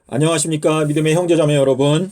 안녕하십니까 믿음의 형제자매 여러분.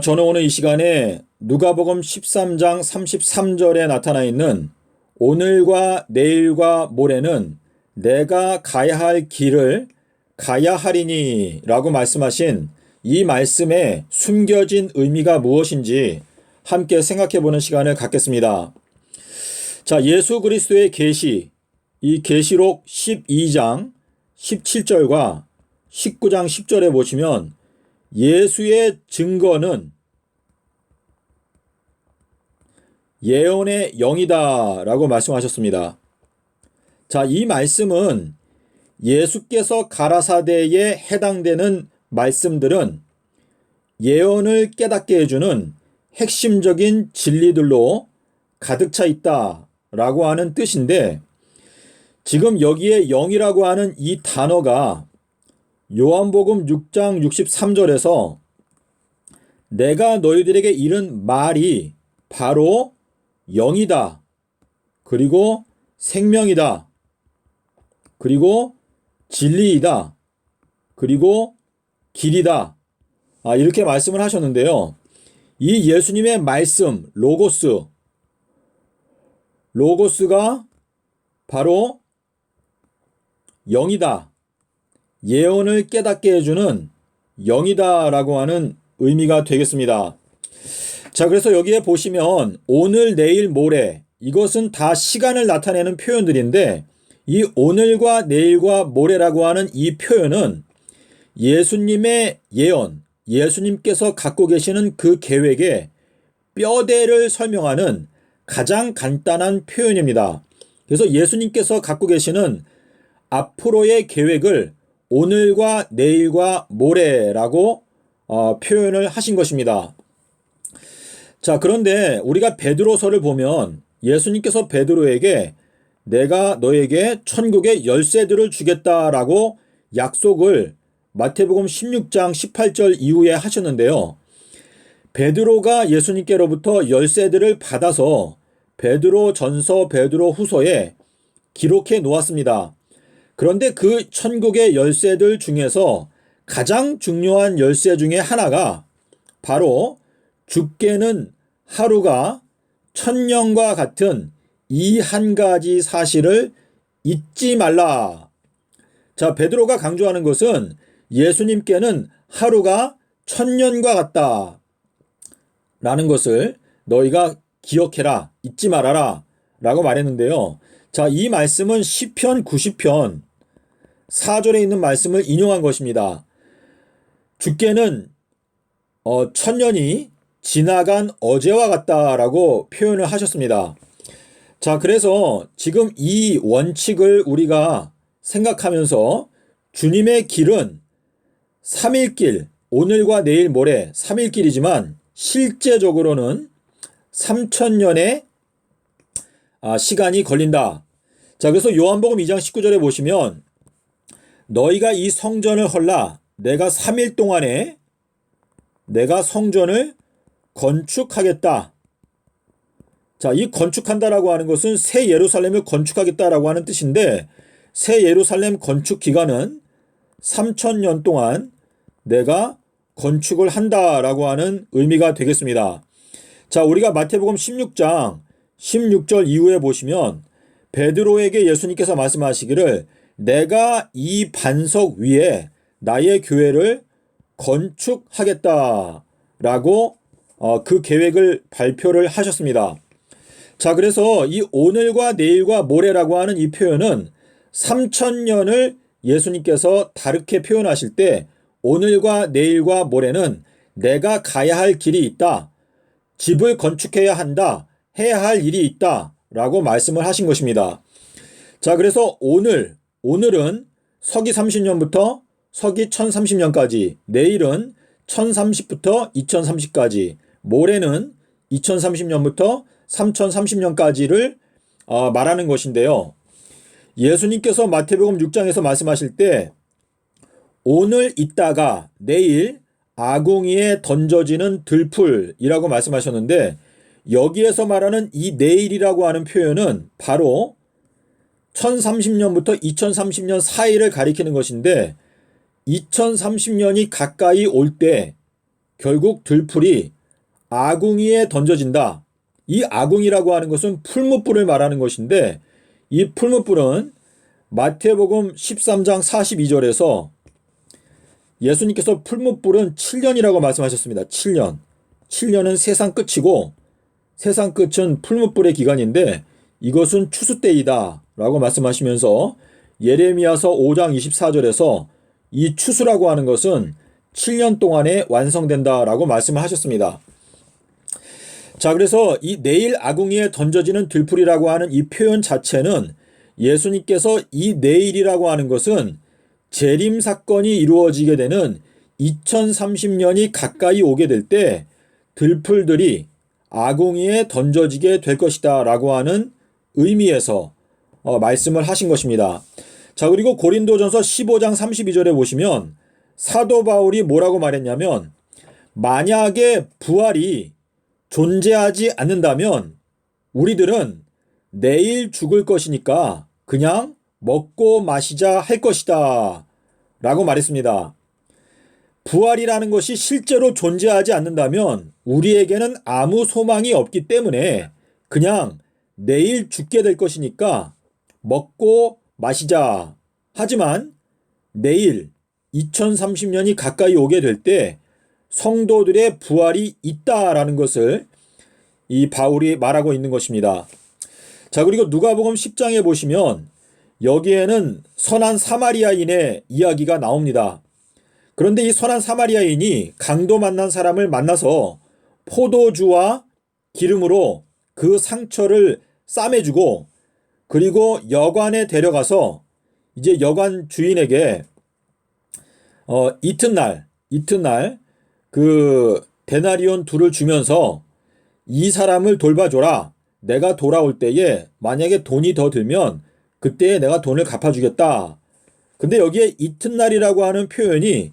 저는 오늘 이 시간에 누가복음 13장 33절에 나타나 있는 오늘과 내일과 모레는 내가 가야 할 길을 가야 하리니 라고 말씀하신 이 말씀에 숨겨진 의미가 무엇인지 함께 생각해 보는 시간을 갖겠습니다. 자, 예수 그리스도의 계시, 이 계시록 12장 17절과 19장 10절에 보시면 예수의 증거는 예언의 영이다 라고 말씀하셨습니다. 자, 이 말씀은 예수께서 가라사대에 해당되는 말씀들은 예언을 깨닫게 해주는 핵심적인 진리들로 가득 차 있다 라고 하는 뜻인데, 지금 여기에 영이라고 하는 이 단어가 요한복음 6장 63절에서 내가 너희들에게 이른 말이 바로 영이다, 그리고 생명이다, 그리고 진리이다, 그리고 길이다, 이렇게 말씀을 하셨는데요. 이 예수님의 말씀 로고스가 바로 영이다, 예언을 깨닫게 해주는 영이다 라고 하는 의미가 되겠습니다. 자, 그래서 여기에 보시면 오늘, 내일, 모레, 이것은 다 시간을 나타내는 표현들인데, 이 오늘과 내일과 모레라고 하는 이 표현은 예수님의 예언, 예수님께서 갖고 계시는 그 계획의 뼈대를 설명하는 가장 간단한 표현입니다. 그래서 예수님께서 갖고 계시는 앞으로의 계획을 오늘과 내일과 모레라고 표현을 하신 것입니다. 자, 그런데 우리가 베드로서를 보면 예수님께서 베드로에게 내가 너에게 천국의 열쇠들을 주겠다라고 약속을 마태복음 16장 18절 이후에 하셨는데요. 베드로가 예수님께로부터 열쇠들을 받아서 베드로전서, 베드로후서에 기록해 놓았습니다. 그런데 그 천국의 열쇠들 중에서 가장 중요한 열쇠 중에 하나가 바로 주께는 하루가 천년과 같은 이 한 가지 사실을 잊지 말라. 자, 베드로가 강조하는 것은 예수님께는 하루가 천년과 같다 라는 것을 너희가 기억해라, 잊지 말아라 라고 말했는데요. 자, 이 말씀은 시편 90편 4절에 있는 말씀을 인용한 것입니다. 주께는 천년이 지나간 어제와 같다라고 표현을 하셨습니다. 자, 그래서 지금 이 원칙을 우리가 생각하면서 주님의 길은 3일길, 오늘과 내일 모레 3일길이지만 실제적으로는 3000년의 시간이 걸린다. 자, 그래서 요한복음 2장 19절에 보시면 너희가 이 성전을 헐라 내가 3일 동안에 내가 성전을 건축하겠다. 자, 이 건축한다라고 하는 것은 새 예루살렘을 건축하겠다라고 하는 뜻인데, 새 예루살렘 건축 기간은 3000년 동안 내가 건축을 한다라고 하는 의미가 되겠습니다. 자, 우리가 마태복음 16장 16절 이후에 보시면 베드로에게 예수님께서 말씀하시기를 내가 이 반석 위에 나의 교회를 건축하겠다 라고 그 계획을 발표를 하셨습니다. 자, 그래서 이 오늘과 내일과 모레라고 하는 이 표현은 3000년을 예수님께서 다르게 표현하실 때 오늘과 내일과 모레는 내가 가야 할 길이 있다, 집을 건축해야 한다, 해야 할 일이 있다 라고 말씀을 하신 것입니다. 자, 그래서 오늘은 서기 30년부터 서기 1030년까지, 내일은 1030부터 2030까지, 모레는 2030년부터 3030년까지를 말하는 것인데요. 예수님께서 마태복음 6장에서 말씀하실 때 오늘 있다가 내일 아궁이에 던져지는 들풀이라고 말씀하셨는데, 여기에서 말하는 이 내일이라고 하는 표현은 바로 1030년부터 2030년 사이를 가리키는 것인데, 2030년이 가까이 올 때 결국 들풀이 아궁이에 던져진다. 이 아궁이라고 하는 것은 풀무불을 말하는 것인데 이 풀무불은 마태복음 13장 42절에서 예수님께서 풀무불은 7년이라고 말씀하셨습니다. 7년. 7년은 세상 끝이고 세상 끝은 풀무불의 기간인데 이것은 추수 때이다 라고 말씀하시면서 예레미야서 5장 24절에서 이 추수라고 하는 것은 7년 동안에 완성된다 라고 말씀을 하셨습니다. 자, 그래서 이 내일 아궁이에 던져지는 들풀이라고 하는 이 표현 자체는 예수님께서 이 내일이라고 하는 것은 재림 사건이 이루어지게 되는 2030년이 가까이 오게 될 때 들풀들이 아궁이에 던져지게 될 것이다 라고 하는 의미에서 말씀을 하신 것입니다. 자, 그리고 고린도전서 15장 32절에 보시면 사도 바울이 뭐라고 말했냐면 만약에 부활이 존재하지 않는다면 우리들은 내일 죽을 것이니까 그냥 먹고 마시자 할 것이다 라고 말했습니다. 부활이라는 것이 실제로 존재하지 않는다면 우리에게는 아무 소망이 없기 때문에 그냥 내일 죽게 될 것이니까 먹고 마시자. 하지만 내일 2030년이 가까이 오게 될 때 성도들의 부활이 있다라는 것을 이 바울이 말하고 있는 것입니다. 자, 그리고 누가복음 10장에 보시면 여기에는 선한 사마리아인의 이야기가 나옵니다. 그런데 이 선한 사마리아인이 강도 만난 사람을 만나서 포도주와 기름으로 그 상처를 싸매주고 그리고 여관에 데려가서 이제 여관 주인에게 이튿날 그 데나리온 둘을 주면서 이 사람을 돌봐줘라. 내가 돌아올 때에 만약에 돈이 더 들면 그때 내가 돈을 갚아주겠다. 근데 여기에 이튿날이라고 하는 표현이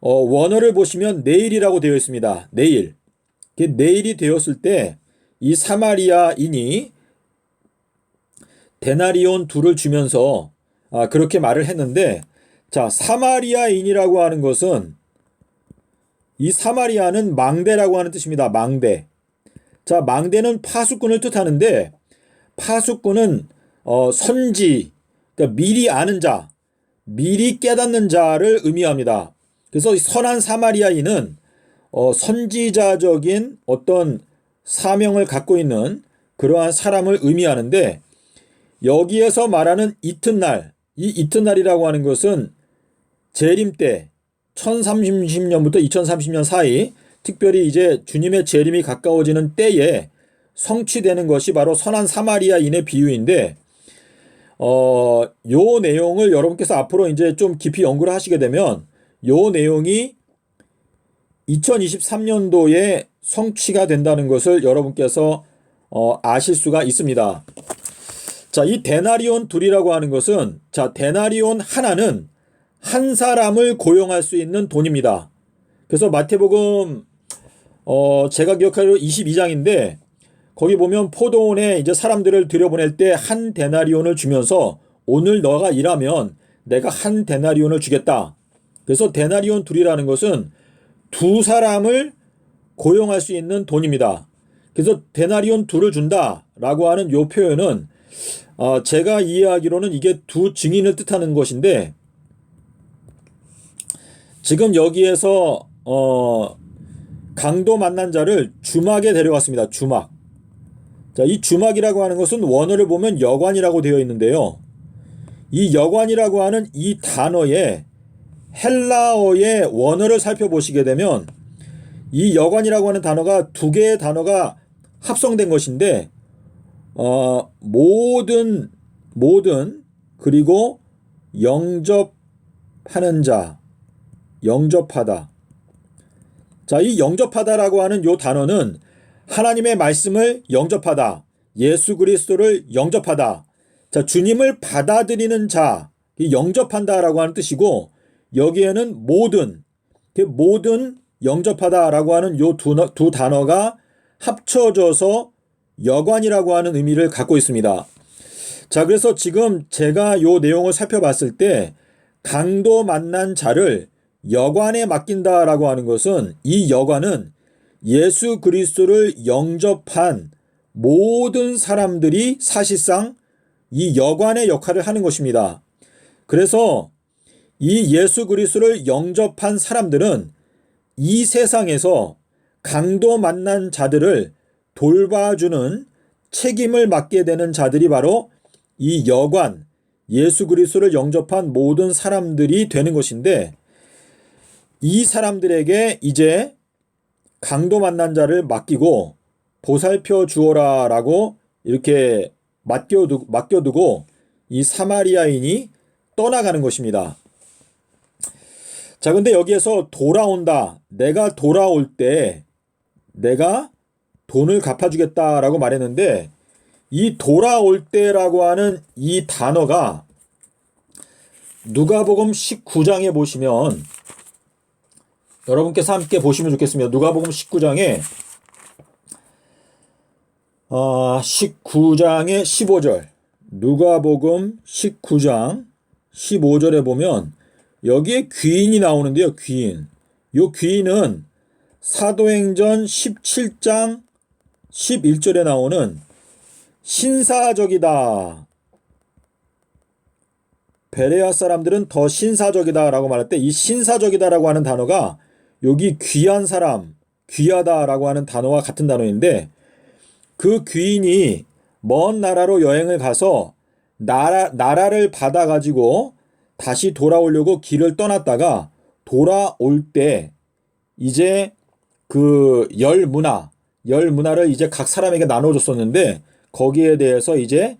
원어를 보시면 내일이라고 되어 있습니다. 내일. 내일이 되었을 때 이 사마리아인이 데나리온 둘을 주면서 그렇게 말을 했는데, 자, 사마리아인이라고 하는 것은 이 사마리아는 망대라고 하는 뜻입니다. 망대. 자, 망대는 파수꾼을 뜻하는데 파수꾼은 선지, 그러니까 미리 아는 자, 미리 깨닫는 자를 의미합니다. 그래서 선한 사마리아인은 선지자적인 어떤 사명을 갖고 있는 그러한 사람을 의미하는데 여기에서 말하는 이튿날, 이 이튿날이라고 하는 것은 재림 때 1030년부터 2030년 사이 특별히 이제 주님의 재림이 가까워지는 때에 성취되는 것이 바로 선한 사마리아인의 비유인데 요 내용을 여러분께서 앞으로 이제 좀 깊이 연구를 하시게 되면 요 내용이 2023년도에 성취가 된다는 것을 여러분께서 아실 수가 있습니다. 자, 이 데나리온 둘이라고 하는 것은 자, 데나리온 하나는 한 사람을 고용할 수 있는 돈입니다. 그래서 마태복음 제가 기억하기로 22장인데 거기 보면 포도원에 이제 사람들을 들여보낼 때 한 데나리온을 주면서 오늘 너가 일하면 내가 한 데나리온을 주겠다. 그래서 데나리온 둘이라는 것은 두 사람을 고용할 수 있는 돈입니다. 그래서 데나리온 둘을 준다라고 하는 요 표현은 제가 이해하기로는 이게 두 증인을 뜻하는 것인데 지금 여기에서 강도 만난 자를 주막에 데려갔습니다. 주막. 자, 이 주막이라고 하는 것은 원어를 보면 여관이라고 되어 있는데요. 이 여관이라고 하는 이 단어의 헬라어의 원어를 살펴보시게 되면 이 여관이라고 하는 단어가 두 개의 단어가 합성된 것인데 모든 그리고 영접하는 자, 영접하다. 자, 이 영접하다라고 하는 요 단어는 하나님의 말씀을 영접하다, 예수 그리스도를 영접하다. 자, 주님을 받아들이는 자, 영접한다라고 하는 뜻이고 여기에는 모든 영접하다라고 하는 요 두 단어가 합쳐져서 여관이라고 하는 의미를 갖고 있습니다. 자, 그래서 지금 제가 요 내용을 살펴봤을 때 강도 만난 자를 여관에 맡긴다라고 하는 것은 이 여관은 예수 그리스도를 영접한 모든 사람들이 사실상 이 여관의 역할을 하는 것입니다. 그래서 이 예수 그리스도를 영접한 사람들은 이 세상에서 강도 만난 자들을 돌봐주는 책임을 맡게 되는 자들이 바로 이 여관, 예수 그리스도를 영접한 모든 사람들이 되는 것인데, 이 사람들에게 이제 강도 만난 자를 맡기고 보살펴 주어라 라고 이렇게 맡겨두고 이 사마리아인이 떠나가는 것입니다. 자, 근데 여기에서 돌아온다. 내가 돌아올 때 내가 돈을 갚아주겠다라고 말했는데, 이 돌아올 때라고 하는 이 단어가 누가복음 19장에 보시면, 여러분께서 함께 보시면 좋겠습니다. 누가복음 19장에 19장의 15절, 누가복음 19장 15절에 보면 여기에 귀인이 나오는데요. 귀인. 요 귀인은 사도행전 17장 11절에 나오는 신사적이다. 베레아 사람들은 더 신사적이다 라고 말할 때 이 신사적이다 라고 하는 단어가 여기 귀한 사람, 귀하다 라고 하는 단어와 같은 단어인데, 그 귀인이 먼 나라로 여행을 가서 나라를 받아가지고 다시 돌아오려고 길을 떠났다가 돌아올 때 이제 그 열 문화를 이제 각 사람에게 나눠줬었는데, 거기에 대해서 이제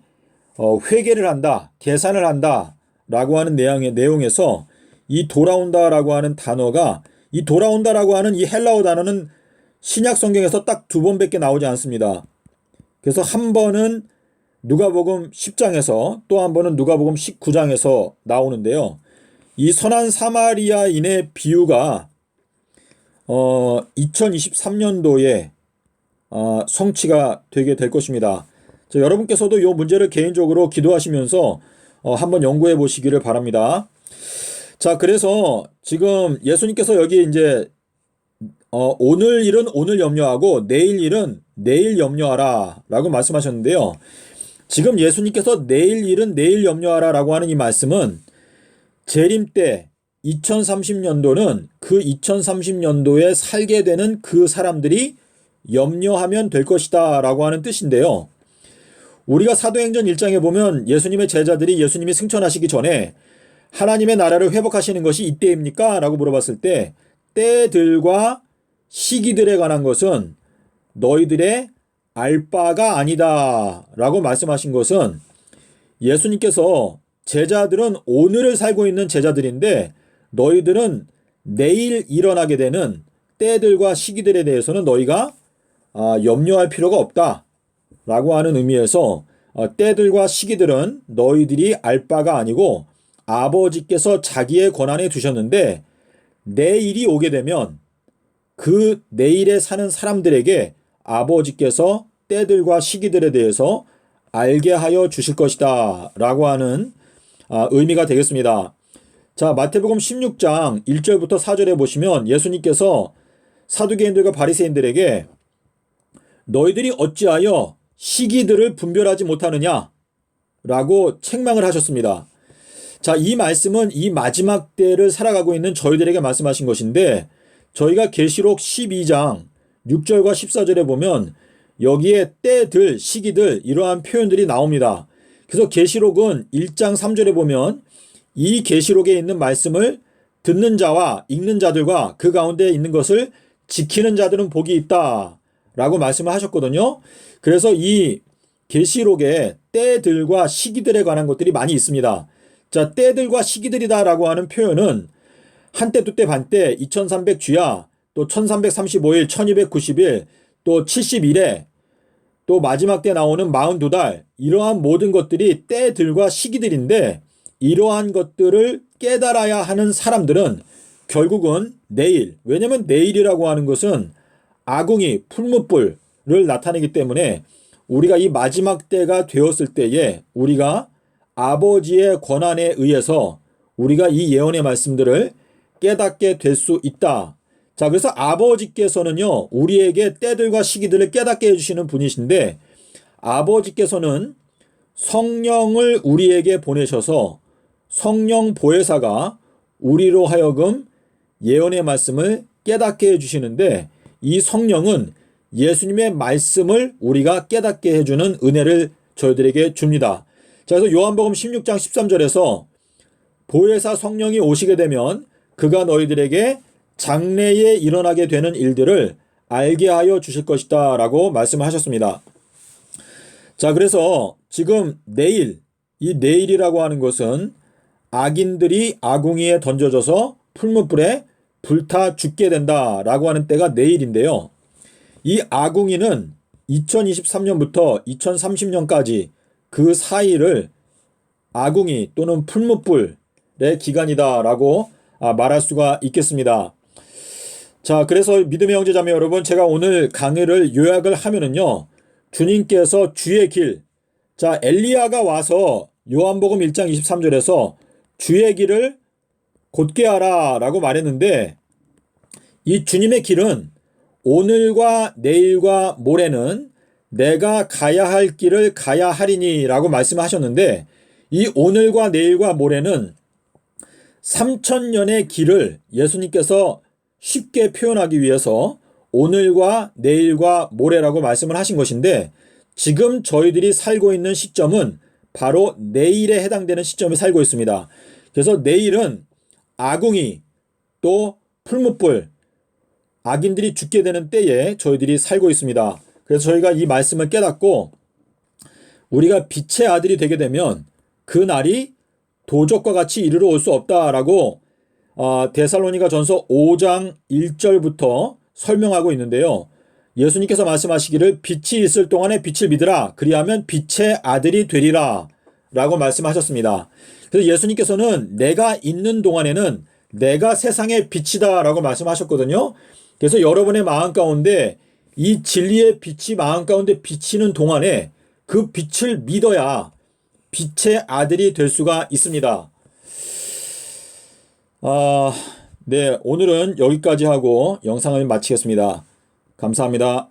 회계를 한다, 계산을 한다 라고 하는 내용에서 이 돌아온다라고 하는 단어가, 이 돌아온다라고 하는 이 헬라어 단어는 신약 성경에서 딱 2번밖에 나오지 않습니다. 그래서 한 번은 누가복음 10장에서 또 한 번은 누가복음 19장에서 나오는데요. 이 선한 사마리아인의 비유가 2023년도에 성취가 되게 될 것입니다. 여러분께서도 이 문제를 개인적으로 기도하시면서 한번 연구해 보시기를 바랍니다. 자, 그래서 지금 예수님께서 여기 이제 오늘 일은 오늘 염려하고 내일 일은 내일 염려하라 라고 말씀하셨는데요. 지금 예수님께서 내일 일은 내일 염려하라 라고 하는 이 말씀은 재림 때 2030년도는 그 2030년도에 살게 되는 그 사람들이 염려하면 될 것이다 라고 하는 뜻인데요. 우리가 사도행전 1장에 보면 예수님의 제자들이 예수님이 승천하시기 전에 하나님의 나라를 회복하시는 것이 이때입니까? 라고 물어봤을 때 때들과 시기들에 관한 것은 너희들의 알 바가 아니다 라고 말씀하신 것은, 예수님께서 제자들은 오늘을 살고 있는 제자들인데 너희들은 내일 일어나게 되는 때들과 시기들에 대해서는 너희가 염려할 필요가 없다 라고 하는 의미에서 때들과 시기들은 너희들이 알 바가 아니고 아버지께서 자기의 권한에 두셨는데, 내일이 오게 되면 그 내일에 사는 사람들에게 아버지께서 때들과 시기들에 대해서 알게 하여 주실 것이다 라고 하는 의미가 되겠습니다. 자, 마태복음 16장 1절부터 4절에 보시면 예수님께서 사두개인들과 바리새인들에게 너희들이 어찌하여 시기들을 분별하지 못하느냐 라고 책망을 하셨습니다. 자, 이 말씀은 이 마지막 때를 살아가고 있는 저희들에게 말씀하신 것인데, 저희가 계시록 12장 6절과 14절에 보면 여기에 때들, 시기들 이러한 표현들이 나옵니다. 그래서 계시록은 1장 3절에 보면 이 계시록에 있는 말씀을 듣는 자와 읽는 자들과 그 가운데 있는 것을 지키는 자들은 복이 있다 라고 말씀을 하셨거든요. 그래서 이 계시록에 때들과 시기들에 관한 것들이 많이 있습니다. 자, 때들과 시기들이다 라고 하는 표현은 한때 두때 반때 2300주야, 또 1335일, 1290일, 또 70일에 또 마지막 때 나오는 42달, 이러한 모든 것들이 때들과 시기들인데, 이러한 것들을 깨달아야 하는 사람들은 결국은 내일, 왜냐면 내일이라고 하는 것은 아궁이, 풀무불을 나타내기 때문에 우리가 이 마지막 때가 되었을 때에 우리가 아버지의 권한에 의해서 우리가 이 예언의 말씀들을 깨닫게 될 수 있다. 자, 그래서 아버지께서는요, 우리에게 때들과 시기들을 깨닫게 해주시는 분이신데, 아버지께서는 성령을 우리에게 보내셔서 성령 보혜사가 우리로 하여금 예언의 말씀을 깨닫게 해주시는데, 이 성령은 예수님의 말씀을 우리가 깨닫게 해주는 은혜를 저희들에게 줍니다. 자, 그래서 요한복음 16장 13절에서 보혜사 성령이 오시게 되면 그가 너희들에게 장래에 일어나게 되는 일들을 알게 하여 주실 것이다 라고 말씀하셨습니다. 자, 그래서 지금 내일, 이 내일이라고 하는 것은 악인들이 아궁이에 던져져서 풀무불에 불타 죽게 된다라고 하는 때가 내일인데요. 이 아궁이는 2023년부터 2030년까지 그 사이를 아궁이 또는 풀무불의 기간이다라고 말할 수가 있겠습니다. 자, 그래서 믿음의 형제자매 여러분, 제가 오늘 강의를 요약을 하면은요, 주님께서 주의 길, 자, 엘리야가 와서 요한복음 1장 23절에서 주의 길을 곧게 하라 라고 말했는데, 이 주님의 길은 오늘과 내일과 모레는 내가 가야 할 길을 가야 하리니 라고 말씀하셨는데, 이 오늘과 내일과 모레는 3000년의 길을 예수님께서 쉽게 표현하기 위해서 오늘과 내일과 모레라고 말씀을 하신 것인데, 지금 저희들이 살고 있는 시점은 바로 내일에 해당되는 시점에 살고 있습니다. 그래서 내일은 아궁이 또 풀무불, 악인들이 죽게 되는 때에 저희들이 살고 있습니다. 그래서 저희가 이 말씀을 깨닫고 우리가 빛의 아들이 되게 되면 그 날이 도적과 같이 이르러 올 수 없다라고 데살로니가 전서 5장 1절부터 설명하고 있는데요. 예수님께서 말씀하시기를 빛이 있을 동안에 빛을 믿으라. 그리하면 빛의 아들이 되리라 라고 말씀하셨습니다. 그래서 예수님께서는 내가 있는 동안에는 내가 세상의 빛이다 라고 말씀하셨거든요. 그래서 여러분의 마음 가운데 이 진리의 빛이 마음 가운데 비치는 동안에 그 빛을 믿어야 빛의 아들이 될 수가 있습니다. 네, 오늘은 여기까지 하고 영상을 마치겠습니다. 감사합니다.